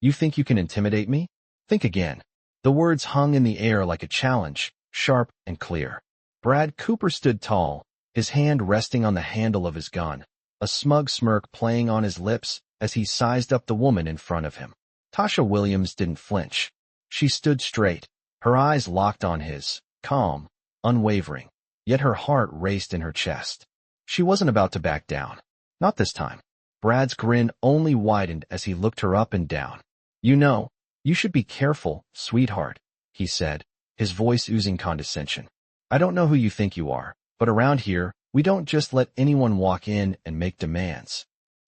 You think you can intimidate me? Think again. The words hung in the air like a challenge, sharp and clear. Brad Cooper stood tall, his hand resting on the handle of his gun, a smug smirk playing on his lips as he sized up the woman in front of him. Tasha Williams didn't flinch. She stood straight, her eyes locked on his, calm, unwavering, yet her heart raced in her chest. She wasn't about to back down. Not this time. Brad's grin only widened as he looked her up and down. You know, you should be careful, sweetheart, he said, his voice oozing condescension. I don't know who you think you are, but around here, we don't just let anyone walk in and make demands.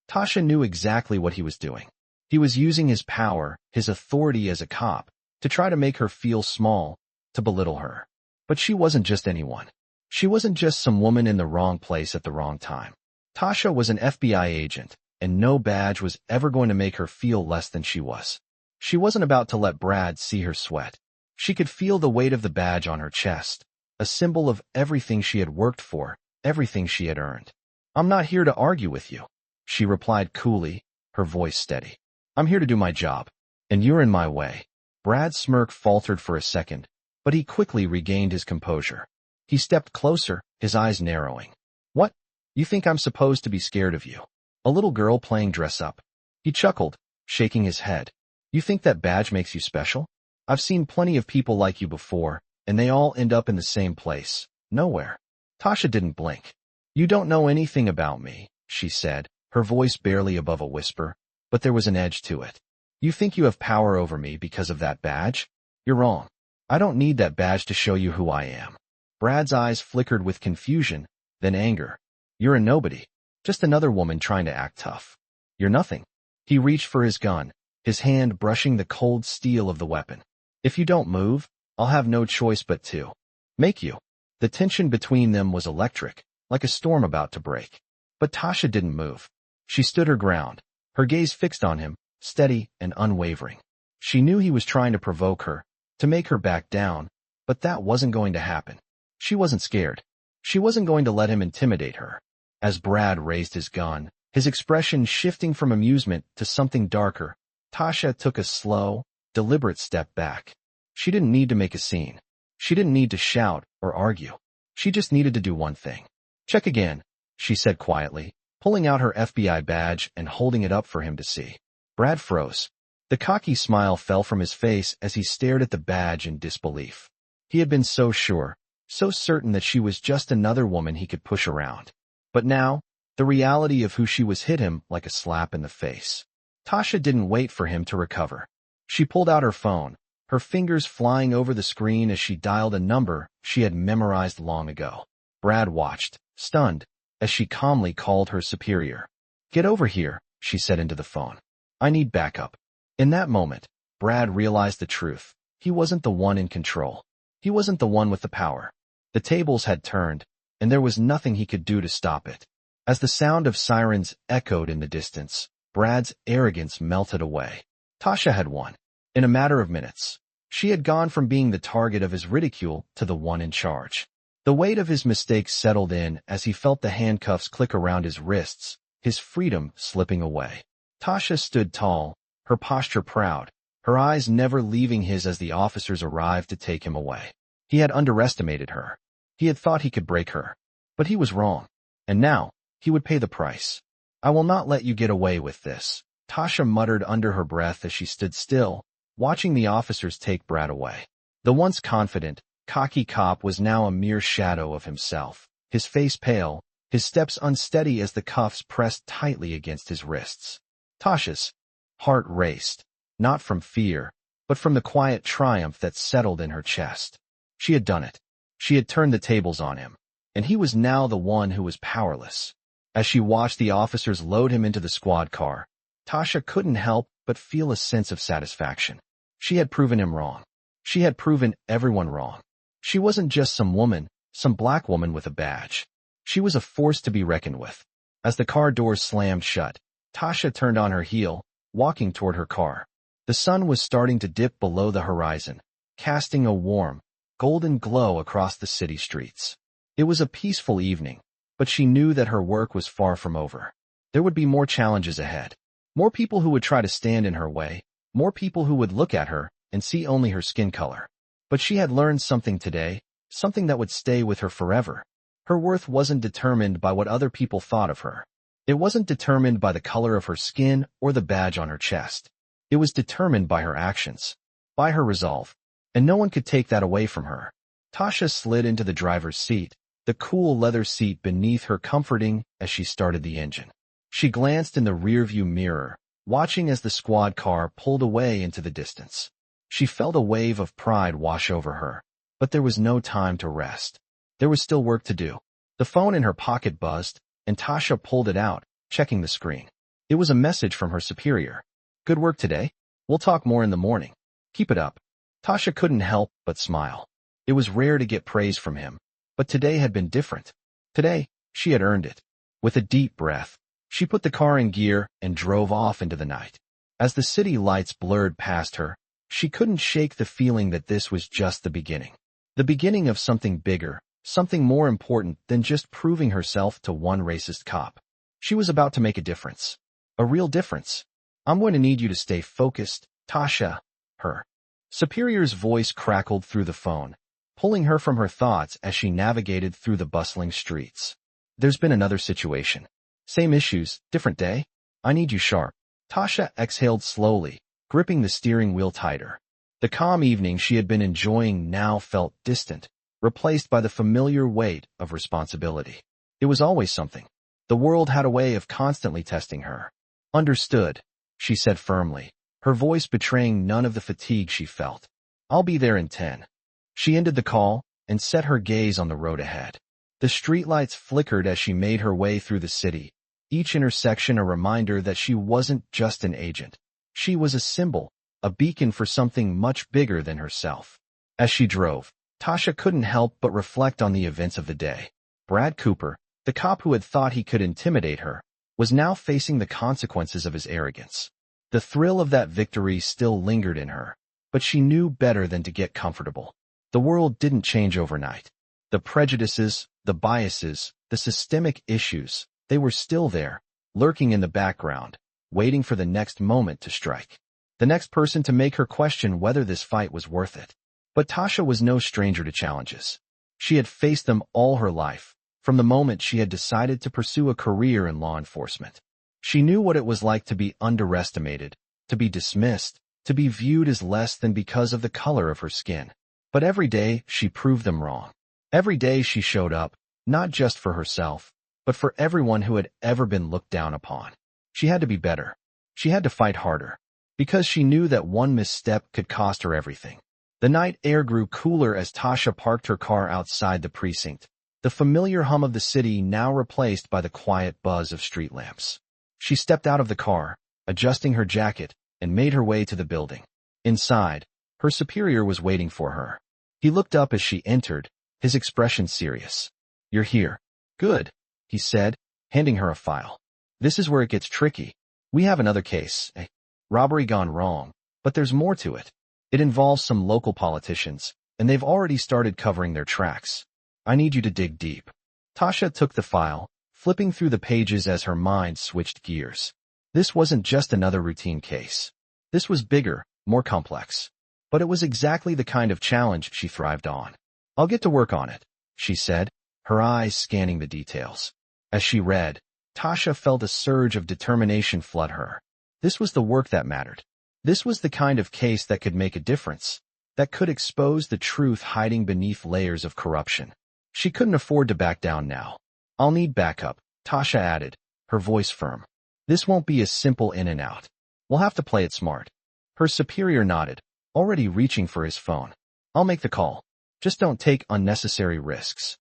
Tasha knew exactly what he was doing. He was using his power, his authority as a cop, to try to make her feel small, to belittle her. But she wasn't just anyone. She wasn't just some woman in the wrong place at the wrong time. Tasha was an FBI agent, and no badge was ever going to make her feel less than she was. She wasn't about to let Brad see her sweat. She could feel the weight of the badge on her chest, a symbol of everything she had worked for, everything she had earned. I'm not here to argue with you, she replied coolly, her voice steady. I'm here to do my job, and you're in my way. Brad's smirk faltered for a second, but he quickly regained his composure. He stepped closer, his eyes narrowing. What? You think I'm supposed to be scared of you? A little girl playing dress-up? He chuckled, shaking his head. You think that badge makes you special? I've seen plenty of people like you before, and they all end up in the same place, nowhere. Tasha didn't blink. You don't know anything about me, she said, her voice barely above a whisper, but there was an edge to it. You think you have power over me because of that badge? You're wrong. I don't need that badge to show you who I am. Brad's eyes flickered with confusion, then anger. You're a nobody, just another woman trying to act tough. You're nothing. He reached for his gun, his hand brushing the cold steel of the weapon. If you don't move, I'll have no choice but to make you. The tension between them was electric, like a storm about to break. But Tasha didn't move. She stood her ground, her gaze fixed on him, steady and unwavering. She knew he was trying to provoke her, to make her back down, but that wasn't going to happen. She wasn't scared. She wasn't going to let him intimidate her. As Brad raised his gun, his expression shifting from amusement to something darker, Tasha took a slow, deliberate step back. She didn't need to make a scene. She didn't need to shout or argue. She just needed to do one thing. Check again, she said quietly, pulling out her FBI badge and holding it up for him to see. Brad froze. The cocky smile fell from his face as he stared at the badge in disbelief. He had been so sure, so certain that she was just another woman he could push around. But now, the reality of who she was hit him like a slap in the face. Tasha didn't wait for him to recover. She pulled out her phone, her fingers flying over the screen as she dialed a number she had memorized long ago. Brad watched, stunned, as she calmly called her superior. Get over here, she said into the phone. I need backup. In that moment, Brad realized the truth. He wasn't the one in control. He wasn't the one with the power. The tables had turned, and there was nothing he could do to stop it. As the sound of sirens echoed in the distance, Brad's arrogance melted away. Tasha had won. In a matter of minutes, she had gone from being the target of his ridicule to the one in charge. The weight of his mistakes settled in as he felt the handcuffs click around his wrists, his freedom slipping away. Tasha stood tall, her posture proud, her eyes never leaving his as the officers arrived to take him away. He had underestimated her. He had thought he could break her. But he was wrong. And now, he would pay the price. I will not let you get away with this, Tasha muttered under her breath as she stood still, watching the officers take Brad away. The once confident, cocky cop was now a mere shadow of himself, his face pale, his steps unsteady as the cuffs pressed tightly against his wrists. Tasha's heart raced, not from fear, but from the quiet triumph that settled in her chest. She had done it. She had turned the tables on him, and he was now the one who was powerless. As she watched the officers load him into the squad car, Tasha couldn't help but feel a sense of satisfaction. She had proven him wrong. She had proven everyone wrong. She wasn't just some woman, some black woman with a badge. She was a force to be reckoned with. As the car doors slammed shut, Tasha turned on her heel, walking toward her car. The sun was starting to dip below the horizon, casting a warm, golden glow across the city streets. It was a peaceful evening, but she knew that her work was far from over. There would be more challenges ahead, more people who would try to stand in her way, more people who would look at her and see only her skin color. But she had learned something today, something that would stay with her forever. Her worth wasn't determined by what other people thought of her. It wasn't determined by the color of her skin or the badge on her chest. It was determined by her actions, by her resolve, and no one could take that away from her. Tasha slid into the driver's seat, the cool leather seat beneath her comforting as she started the engine. She glanced in the rearview mirror, watching as the squad car pulled away into the distance. She felt a wave of pride wash over her, but there was no time to rest. There was still work to do. The phone in her pocket buzzed, and Tasha pulled it out, checking the screen. It was a message from her superior. "Good work today. We'll talk more in the morning. Keep it up." Tasha couldn't help but smile. It was rare to get praise from him, but today had been different. Today, she had earned it. With a deep breath, she put the car in gear and drove off into the night. As the city lights blurred past her, she couldn't shake the feeling that this was just the beginning. The beginning of something bigger, something more important than just proving herself to one racist cop. She was about to make a difference. A real difference. "I'm going to need you to stay focused, Tasha." Her superior's voice crackled through the phone, pulling her from her thoughts as she navigated through the bustling streets. "There's been another situation. Same issues, different day. I need you sharp." Tasha exhaled slowly, gripping the steering wheel tighter. The calm evening she had been enjoying now felt distant, replaced by the familiar weight of responsibility. It was always something. The world had a way of constantly testing her. "Understood," she said firmly, her voice betraying none of the fatigue she felt. "I'll be there in 10. She ended the call and set her gaze on the road ahead. The streetlights flickered as she made her way through the city, each intersection a reminder that she wasn't just an agent. She was a symbol, a beacon for something much bigger than herself. As she drove, Tasha couldn't help but reflect on the events of the day. Brad Cooper, the cop who had thought he could intimidate her, was now facing the consequences of his arrogance. The thrill of that victory still lingered in her, but she knew better than to get comfortable. The world didn't change overnight. The prejudices, the biases, the systemic issues, they were still there, lurking in the background, waiting for the next moment to strike. The next person to make her question whether this fight was worth it. But Tasha was no stranger to challenges. She had faced them all her life, from the moment she had decided to pursue a career in law enforcement. She knew what it was like to be underestimated, to be dismissed, to be viewed as less than because of the color of her skin. But every day she proved them wrong. Every day she showed up, not just for herself, but for everyone who had ever been looked down upon. She had to be better. She had to fight harder, because she knew that one misstep could cost her everything. The night air grew cooler as Tasha parked her car outside the precinct, the familiar hum of the city now replaced by the quiet buzz of street lamps. She stepped out of the car, adjusting her jacket, and made her way to the building. Inside, her superior was waiting for her. He looked up as she entered, his expression serious. "You're here. Good," he said, handing her a file. "This is where it gets tricky. We have another case, a robbery gone wrong, but there's more to it. It involves some local politicians, and they've already started covering their tracks. I need you to dig deep." Tasha took the file, flipping through the pages as her mind switched gears. This wasn't just another routine case. This was bigger, more complex. But it was exactly the kind of challenge she thrived on. "I'll get to work on it," she said, her eyes scanning the details. As she read, Tasha felt a surge of determination flood her. This was the work that mattered. This was the kind of case that could make a difference, that could expose the truth hiding beneath layers of corruption. She couldn't afford to back down now. "I'll need backup," Tasha added, her voice firm. "This won't be a simple in and out. We'll have to play it smart." Her superior nodded, already reaching for his phone. "I'll make the call. Just don't take unnecessary risks."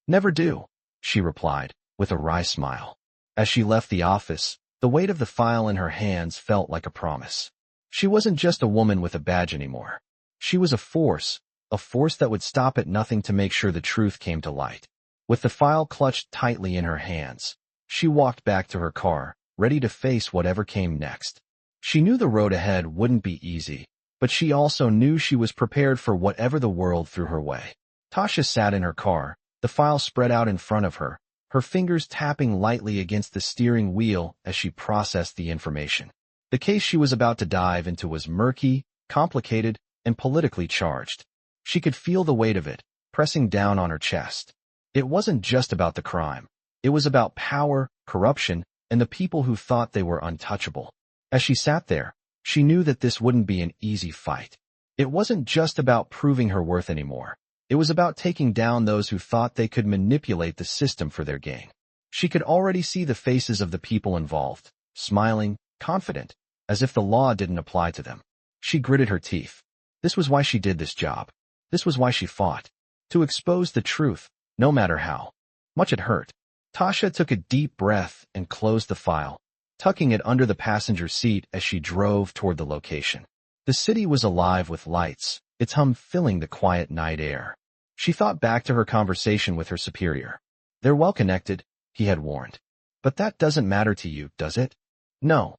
"Never do," she replied, with a wry smile. As she left the office, the weight of the file in her hands felt like a promise. She wasn't just a woman with a badge anymore. She was a force that would stop at nothing to make sure the truth came to light. With the file clutched tightly in her hands, she walked back to her car, ready to face whatever came next. She knew the road ahead wouldn't be easy, but she also knew she was prepared for whatever the world threw her way. Tasha sat in her car, the file spread out in front of her, her fingers tapping lightly against the steering wheel as she processed the information. The case she was about to dive into was murky, complicated, and politically charged. She could feel the weight of it, pressing down on her chest. It wasn't just about the crime. It was about power, corruption, and the people who thought they were untouchable. As she sat there, she knew that this wouldn't be an easy fight. It wasn't just about proving her worth anymore. It was about taking down those who thought they could manipulate the system for their gain. She could already see the faces of the people involved, smiling, confident, as if the law didn't apply to them. She gritted her teeth. This was why she did this job. This was why she fought. To expose the truth, no matter how much it hurt. Tasha took a deep breath and closed the file, tucking it under the passenger seat as she drove toward the location. The city was alive with lights, its hum filling the quiet night air. She thought back to her conversation with her superior. They're well connected, he had warned. But that doesn't matter to you, does it? No.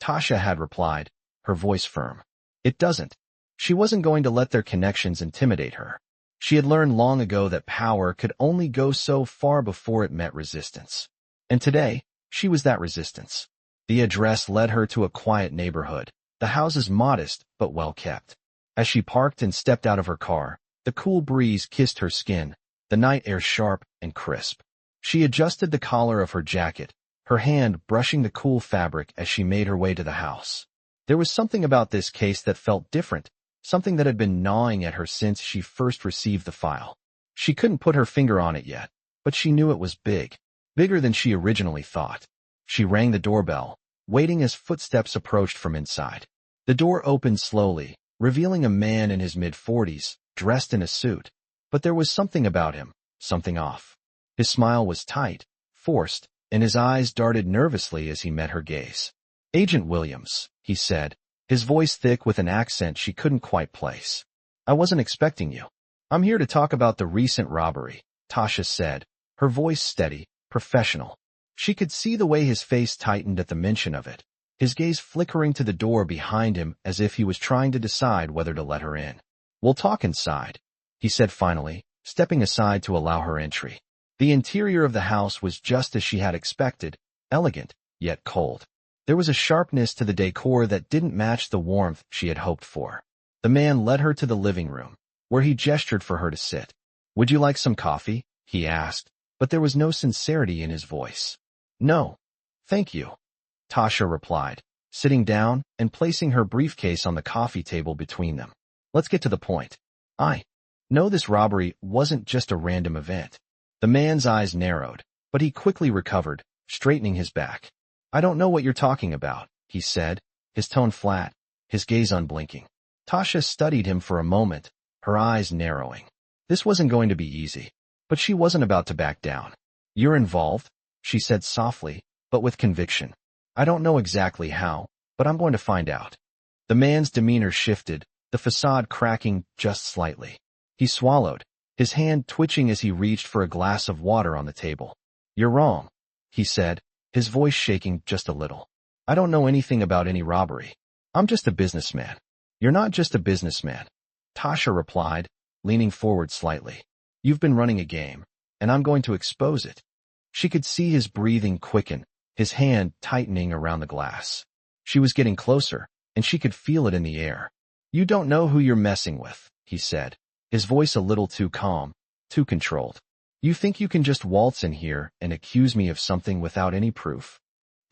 Tasha had replied, her voice firm. It doesn't. She wasn't going to let their connections intimidate her. She had learned long ago that power could only go so far before it met resistance. And today, she was that resistance. The address led her to a quiet neighborhood, the houses modest but well kept. As she parked and stepped out of her car, the cool breeze kissed her skin, the night air sharp and crisp. She adjusted the collar of her jacket, her hand brushing the cool fabric as she made her way to the house. There was something about this case that felt different, something that had been gnawing at her since she first received the file. She couldn't put her finger on it yet, but she knew it was big, bigger than she originally thought. She rang the doorbell, waiting as footsteps approached from inside. The door opened slowly, revealing a man in his mid-40s, dressed in a suit. But there was something about him, something off. His smile was tight, forced, and his eyes darted nervously as he met her gaze. "Agent Williams," he said, his voice thick with an accent she couldn't quite place. "I wasn't expecting you. I'm here to talk about the recent robbery," Tasha said, her voice steady, professional. She could see the way his face tightened at the mention of it, his gaze flickering to the door behind him as if he was trying to decide whether to let her in. "We'll talk inside," he said finally, stepping aside to allow her entry. The interior of the house was just as she had expected, elegant, yet cold. There was a sharpness to the decor that didn't match the warmth she had hoped for. The man led her to the living room, where he gestured for her to sit. "Would you like some coffee?" he asked, but there was no sincerity in his voice. "No, thank you," Tasha replied, sitting down and placing her briefcase on the coffee table between them. "Let's get to the point. I know this robbery wasn't just a random event." The man's eyes narrowed, but he quickly recovered, straightening his back. "I don't know what you're talking about," he said, his tone flat, his gaze unblinking. Tasha studied him for a moment, her eyes narrowing. This wasn't going to be easy, but she wasn't about to back down. "You're involved?" she said softly, but with conviction. "I don't know exactly how, but I'm going to find out." The man's demeanor shifted, the facade cracking just slightly. He swallowed, his hand twitching as he reached for a glass of water on the table. "You're wrong," he said, his voice shaking just a little. "I don't know anything about any robbery. I'm just a businessman." "You're not just a businessman," Tasha replied, leaning forward slightly. "You've been running a game, and I'm going to expose it." She could see his breathing quicken, his hand tightening around the glass. She was getting closer, and she could feel it in the air. "You don't know who you're messing with," he said, his voice a little too calm, too controlled. "You think you can just waltz in here and accuse me of something without any proof?"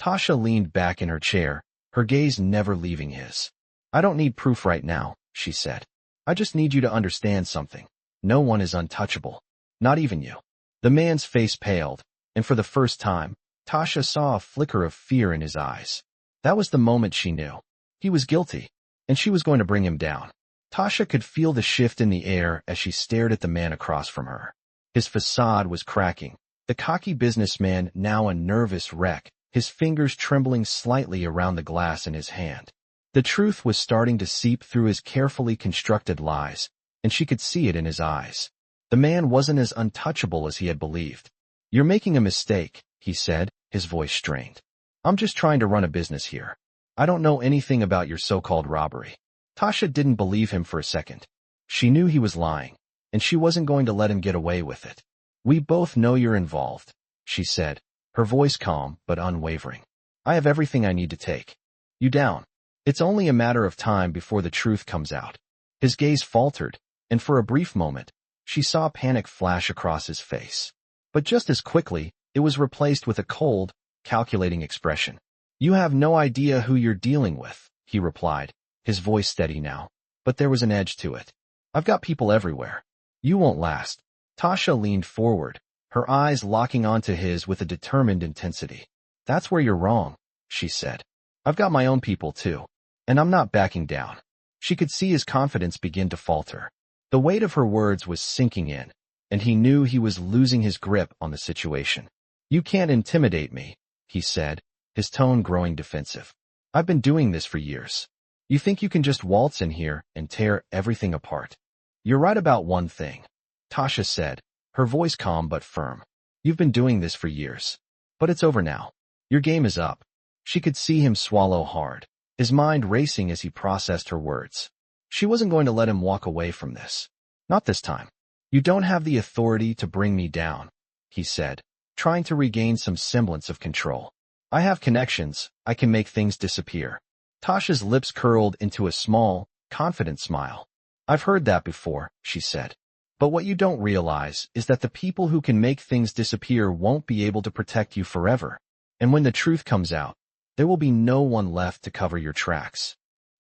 Tasha leaned back in her chair, her gaze never leaving his. "I don't need proof right now," she said. "I just need you to understand something. No one is untouchable. Not even you." The man's face paled, and for the first time, Tasha saw a flicker of fear in his eyes. That was the moment she knew. He was guilty, and she was going to bring him down. Tasha could feel the shift in the air as she stared at the man across from her. His facade was cracking, the cocky businessman now a nervous wreck, his fingers trembling slightly around the glass in his hand. The truth was starting to seep through his carefully constructed lies, and she could see it in his eyes. The man wasn't as untouchable as he had believed. "You're making a mistake," he said, his voice strained. "I'm just trying to run a business here. I don't know anything about your so-called robbery." Tasha didn't believe him for a second. She knew he was lying, and she wasn't going to let him get away with it. "We both know you're involved," she said, her voice calm but unwavering. "I have everything I need to take." you down. It's only a matter of time before the truth comes out. His gaze faltered, and for a brief moment, she saw panic flash across his face. But just as quickly, it was replaced with a cold, calculating expression. You have no idea who you're dealing with, he replied, his voice steady now. But there was an edge to it. I've got people everywhere. You won't last. Tasha leaned forward, her eyes locking onto his with a determined intensity. That's where you're wrong, she said. I've got my own people too, and I'm not backing down. She could see his confidence begin to falter. The weight of her words was sinking in, and he knew he was losing his grip on the situation. You can't intimidate me, he said, his tone growing defensive. I've been doing this for years. You think you can just waltz in here and tear everything apart? You're right about one thing, Tasha said, her voice calm but firm. You've been doing this for years. But it's over now. Your game is up. She could see him swallow hard, his mind racing as he processed her words. She wasn't going to let him walk away from this. Not this time. You don't have the authority to bring me down, he said, trying to regain some semblance of control. I have connections. I can make things disappear. Tasha's lips curled into a small, confident smile. I've heard that before, she said. But what you don't realize is that the people who can make things disappear won't be able to protect you forever. And when the truth comes out, there will be no one left to cover your tracks.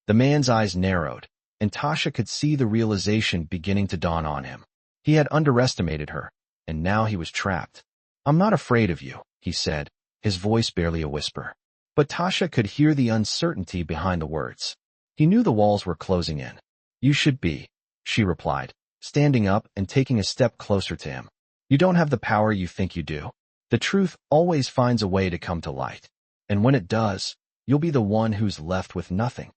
The man's eyes narrowed, and Tasha could see the realization beginning to dawn on him. He had underestimated her, and now he was trapped. I'm not afraid of you, he said, his voice barely a whisper. But Tasha could hear the uncertainty behind the words. He knew the walls were closing in. You should be, she replied, standing up and taking a step closer to him. You don't have the power you think you do. The truth always finds a way to come to light. And when it does, you'll be the one who's left with nothing.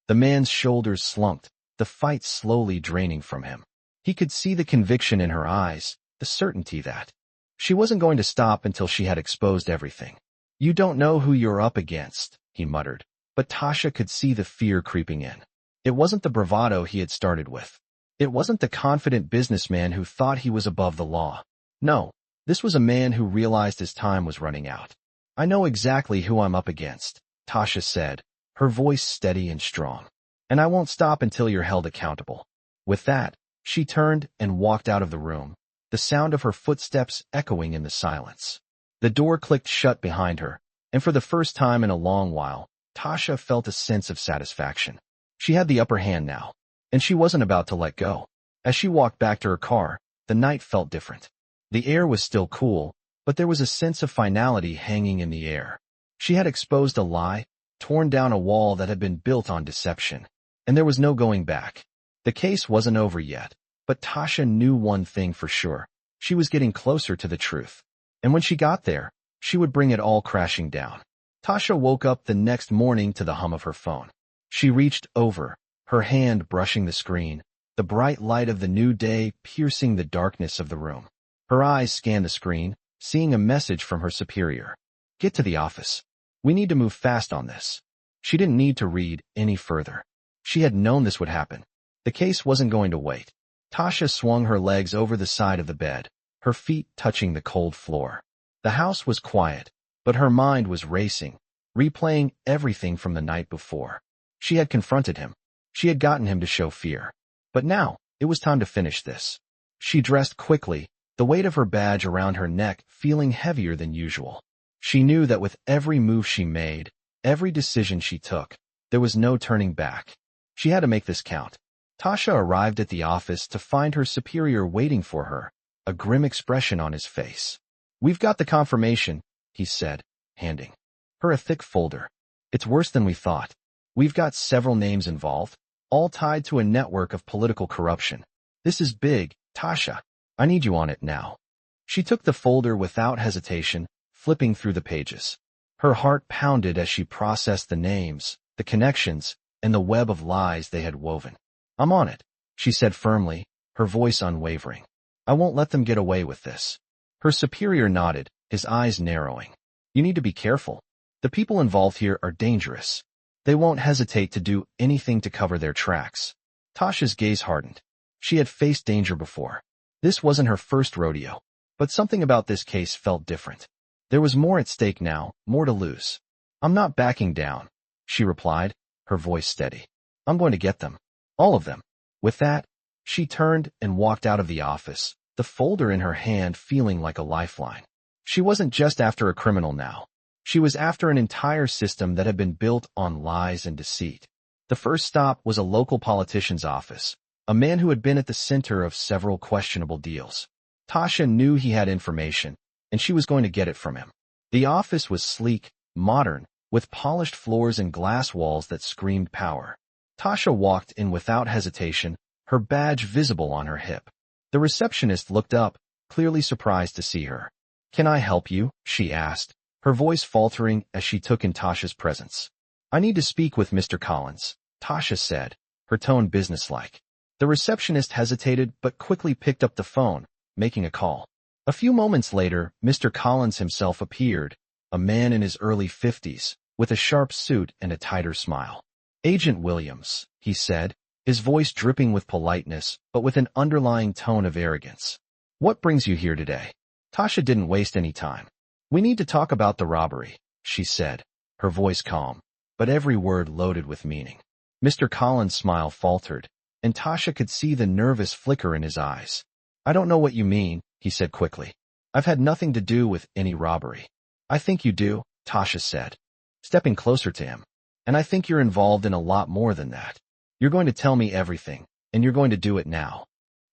The man's shoulders slumped, the fight slowly draining from him. He could see the conviction in her eyes, the certainty that she wasn't going to stop until she had exposed everything. You don't know who you're up against, he muttered, but Tasha could see the fear creeping in. It wasn't the bravado he had started with. It wasn't the confident businessman who thought he was above the law. No, this was a man who realized his time was running out. I know exactly who I'm up against, Tasha said, her voice steady and strong. And I won't stop until you're held accountable. With that, she turned and walked out of the room, the sound of her footsteps echoing in the silence. The door clicked shut behind her, and for the first time in a long while, Tasha felt a sense of satisfaction. She had the upper hand now, and she wasn't about to let go. As she walked back to her car, the night felt different. The air was still cool, but there was a sense of finality hanging in the air. She had exposed a lie, torn down a wall that had been built on deception, and there was no going back. The case wasn't over yet, but Tasha knew one thing for sure. She was getting closer to the truth. And when she got there, she would bring it all crashing down. Tasha woke up the next morning to the hum of her phone. She reached over, her hand brushing the screen, the bright light of the new day piercing the darkness of the room. Her eyes scanned the screen, seeing a message from her superior. Get to the office. We need to move fast on this. She didn't need to read any further. She had known this would happen. The case wasn't going to wait. Tasha swung her legs over the side of the bed, her feet touching the cold floor. The house was quiet, but her mind was racing, replaying everything from the night before. She had confronted him. She had gotten him to show fear. But now, it was time to finish this. She dressed quickly, the weight of her badge around her neck feeling heavier than usual. She knew that with every move she made, every decision she took, there was no turning back. She had to make this count. Tasha arrived at the office to find her superior waiting for her, a grim expression on his face. We've got the confirmation, he said, handing her a thick folder. It's worse than we thought. We've got several names involved, all tied to a network of political corruption. This is big, Tasha. I need you on it now. She took the folder without hesitation, flipping through the pages. Her heart pounded as she processed the names, the connections, and the web of lies they had woven. I'm on it, she said firmly, her voice unwavering. I won't let them get away with this. Her superior nodded, his eyes narrowing. You need to be careful. The people involved here are dangerous. They won't hesitate to do anything to cover their tracks. Tasha's gaze hardened. She had faced danger before. This wasn't her first rodeo, but something about this case felt different. There was more at stake now, more to lose. I'm not backing down, she replied, her voice steady. I'm going to get them. All of them. With that, she turned and walked out of the office, the folder in her hand feeling like a lifeline. She wasn't just after a criminal now. She was after an entire system that had been built on lies and deceit. The first stop was a local politician's office, a man who had been at the center of several questionable deals. Tasha knew he had information, and she was going to get it from him. The office was sleek, modern, with polished floors and glass walls that screamed power. Tasha walked in without hesitation, her badge visible on her hip. The receptionist looked up, clearly surprised to see her. "Can I help you?" she asked, her voice faltering as she took in Tasha's presence. "I need to speak with Mr. Collins," Tasha said, her tone businesslike. The receptionist hesitated but quickly picked up the phone, making a call. A few moments later, Mr. Collins himself appeared, a man in his early 50s, with a sharp suit and a tighter smile. "Agent Williams," he said, his voice dripping with politeness, but with an underlying tone of arrogance. "What brings you here today?" Tasha didn't waste any time. "We need to talk about the robbery," she said, her voice calm, but every word loaded with meaning. Mr. Collins' smile faltered, and Tasha could see the nervous flicker in his eyes. "I don't know what you mean," he said quickly. "I've had nothing to do with any robbery." "I think you do," Tasha said, stepping closer to him. "And I think you're involved in a lot more than that. You're going to tell me everything, and you're going to do it now."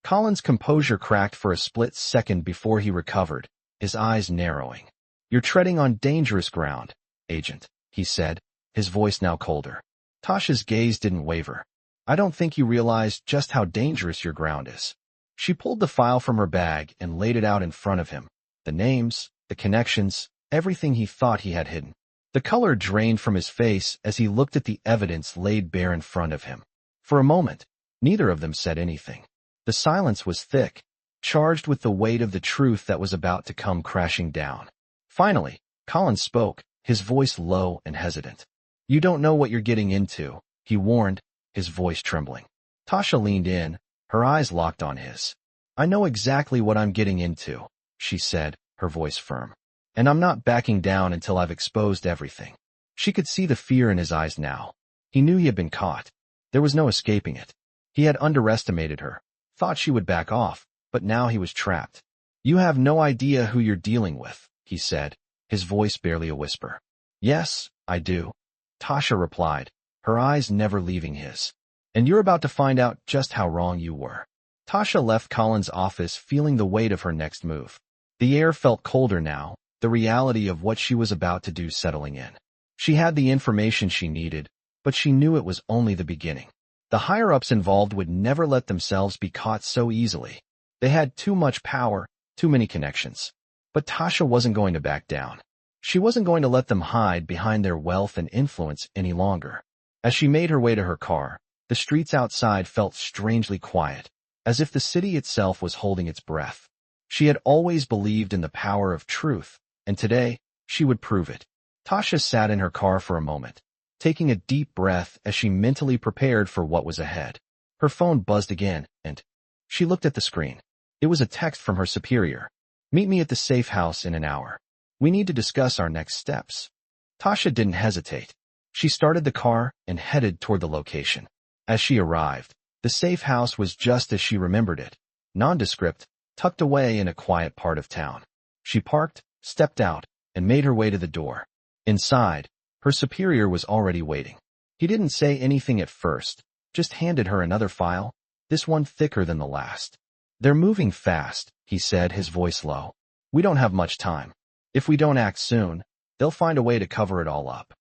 Collins' composure cracked for a split second before he recovered, his eyes narrowing. "You're treading on dangerous ground, Agent," he said, his voice now colder. Tasha's gaze didn't waver. "I don't think you realize just how dangerous your ground is." She pulled the file from her bag and laid it out in front of him. The names, the connections, everything he thought he had hidden. The color drained from his face as he looked at the evidence laid bare in front of him. For a moment, neither of them said anything. The silence was thick, charged with the weight of the truth that was about to come crashing down. Finally, Collins spoke, his voice low and hesitant. "You don't know what you're getting into," he warned, his voice trembling. Tasha leaned in, her eyes locked on his. "I know exactly what I'm getting into," she said, her voice firm. "And I'm not backing down until I've exposed everything." She could see the fear in his eyes now. He knew he had been caught. There was no escaping it. He had underestimated her, thought she would back off, but now he was trapped. "You have no idea who you're dealing with," he said, his voice barely a whisper. "Yes, I do," Tasha replied, her eyes never leaving his. "And you're about to find out just how wrong you were." Tasha left Collins' office feeling the weight of her next move. The air felt colder now, the reality of what she was about to do settling in. She had the information she needed, but she knew it was only the beginning. The higher-ups involved would never let themselves be caught so easily. They had too much power, too many connections. But Tasha wasn't going to back down. She wasn't going to let them hide behind their wealth and influence any longer. As she made her way to her car, the streets outside felt strangely quiet, as if the city itself was holding its breath. She had always believed in the power of truth, and today, she would prove it. Tasha sat in her car for a moment, taking a deep breath as she mentally prepared for what was ahead. Her phone buzzed again, and she looked at the screen. It was a text from her superior. "Meet me at the safe house in an hour. We need to discuss our next steps." Tasha didn't hesitate. She started the car and headed toward the location. As she arrived, the safe house was just as she remembered it, nondescript, tucked away in a quiet part of town. She parked, stepped out, and made her way to the door. Inside, her superior was already waiting. He didn't say anything at first, just handed her another file, this one thicker than the last. "They're moving fast," he said, his voice low. "We don't have much time. If we don't act soon, they'll find a way to cover it all up."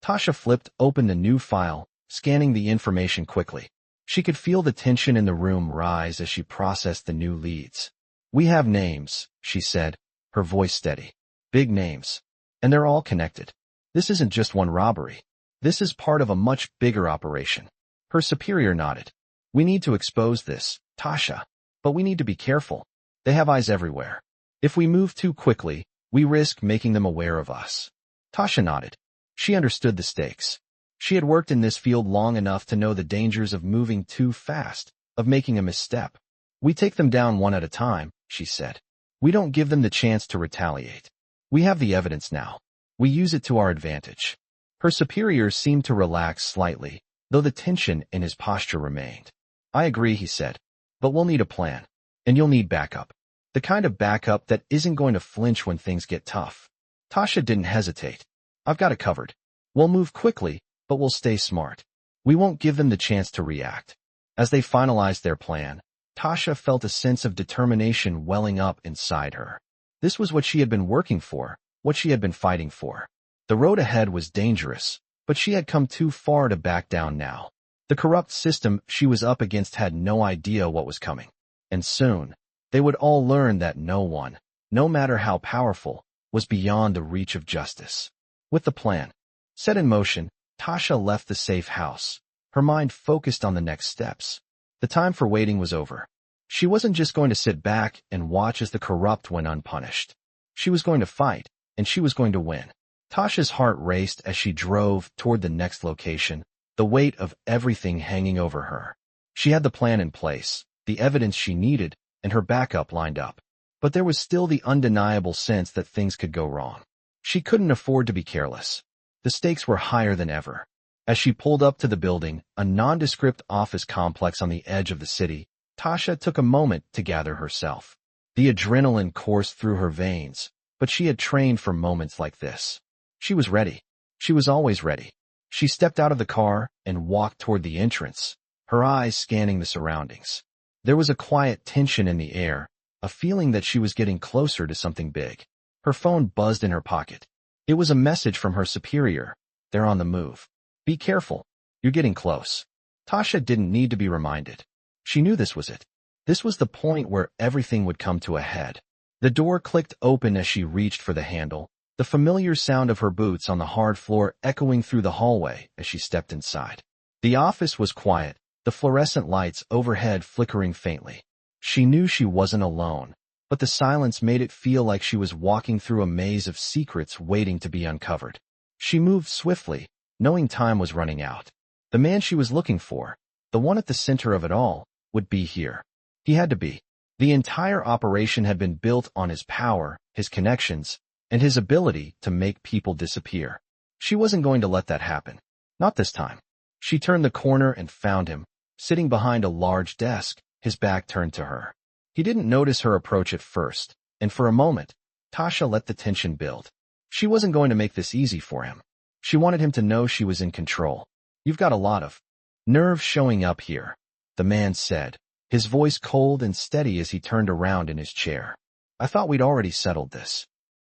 Tasha flipped open the new file, scanning the information quickly. She could feel the tension in the room rise as she processed the new leads. "We have names," she said, her voice steady. "Big names. And they're all connected. This isn't just one robbery. This is part of a much bigger operation." Her superior nodded. "We need to expose this, Tasha. But we need to be careful. They have eyes everywhere. If we move too quickly, we risk making them aware of us." Tasha nodded. She understood the stakes. She had worked in this field long enough to know the dangers of moving too fast, of making a misstep. "We take them down one at a time," she said. "We don't give them the chance to retaliate. We have the evidence now. We use it to our advantage." Her superior seemed to relax slightly, though the tension in his posture remained. I agree, he said, but we'll need a plan, and you'll need backup. The kind of backup that isn't going to flinch when things get tough. Tasha didn't hesitate. I've got it covered. We'll move quickly, but we'll stay smart. We won't give them the chance to react. As they finalized their plan, Tasha felt a sense of determination welling up inside her. This was what she had been working for, what she had been fighting for. The road ahead was dangerous, but she had come too far to back down now. The corrupt system she was up against had no idea what was coming. And soon, they would all learn that no one, no matter how powerful, was beyond the reach of justice. With the plan set in motion, Tasha left the safe house, her mind focused on the next steps. The time for waiting was over. She wasn't just going to sit back and watch as the corrupt went unpunished. She was going to fight, and she was going to win. Tasha's heart raced as she drove toward the next location, the weight of everything hanging over her. She had the plan in place, the evidence she needed, and her backup lined up. But there was still the undeniable sense that things could go wrong. She couldn't afford to be careless. The stakes were higher than ever. As she pulled up to the building, a nondescript office complex on the edge of the city, Tasha took a moment to gather herself. The adrenaline coursed through her veins, but she had trained for moments like this. She was ready. She was always ready. She stepped out of the car and walked toward the entrance, her eyes scanning the surroundings. There was a quiet tension in the air, a feeling that she was getting closer to something big. Her phone buzzed in her pocket. It was a message from her superior. They're on the move. Be careful. You're getting close. Tasha didn't need to be reminded. She knew this was it. This was the point where everything would come to a head. The door clicked open as she reached for the handle, the familiar sound of her boots on the hard floor echoing through the hallway as she stepped inside. The office was quiet, the fluorescent lights overhead flickering faintly. She knew she wasn't alone, but the silence made it feel like she was walking through a maze of secrets waiting to be uncovered. She moved swiftly, knowing time was running out. The man she was looking for, the one at the center of it all, would be here. He had to be. The entire operation had been built on his power, his connections, and his ability to make people disappear. She wasn't going to let that happen. Not this time. She turned the corner and found him, sitting behind a large desk, his back turned to her. He didn't notice her approach at first, and for a moment, Tasha let the tension build. She wasn't going to make this easy for him. She wanted him to know she was in control. You've got a lot of nerve showing up here, the man said, his voice cold and steady as he turned around in his chair. I thought we'd already settled this.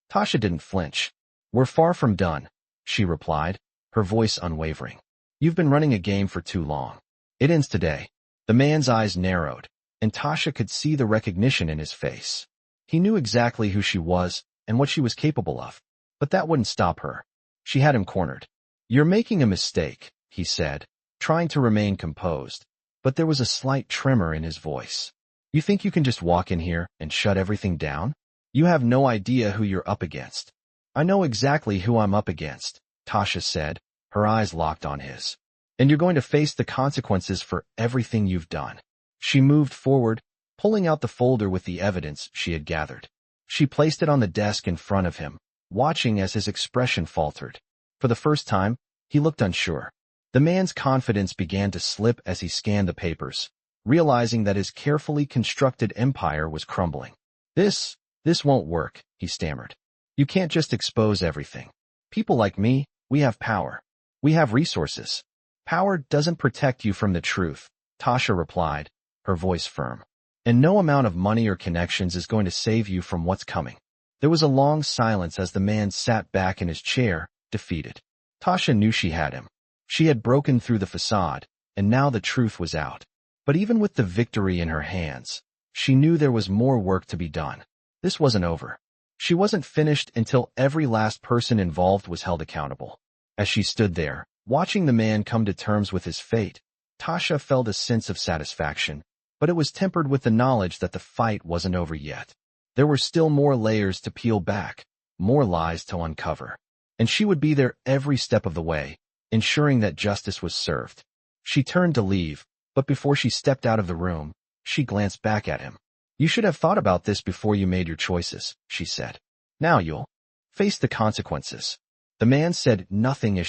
Tasha didn't flinch. We're far from done, she replied, her voice unwavering. You've been running a game for too long. It ends today. The man's eyes narrowed, and Tasha could see the recognition in his face. He knew exactly who she was and what she was capable of, but that wouldn't stop her. She had him cornered. You're making a mistake, he said, trying to remain composed, but there was a slight tremor in his voice. You think you can just walk in here and shut everything down? You have no idea who you're up against. I know exactly who I'm up against, Tasha said, her eyes locked on his. And you're going to face the consequences for everything you've done. She moved forward, pulling out the folder with the evidence she had gathered. She placed it on the desk in front of him, watching as his expression faltered. For the first time, he looked unsure. The man's confidence began to slip as he scanned the papers, realizing that his carefully constructed empire was crumbling. This won't work, he stammered. You can't just expose everything. People like me, we have power. We have resources. Power doesn't protect you from the truth, Tasha replied, her voice firm. And no amount of money or connections is going to save you from what's coming. There was a long silence as the man sat back in his chair, defeated. Tasha knew she had him. She had broken through the facade, and now the truth was out. But even with the victory in her hands, she knew there was more work to be done. This wasn't over. She wasn't finished until every last person involved was held accountable. As she stood there, watching the man come to terms with his fate, Tasha felt a sense of satisfaction, but it was tempered with the knowledge that the fight wasn't over yet. There were still more layers to peel back, more lies to uncover, and she would be there every step of the way, ensuring that justice was served. She turned to leave, but before she stepped out of the room, she glanced back at him. You should have thought about this before you made your choices, she said. Now you'll face the consequences. The man said nothing as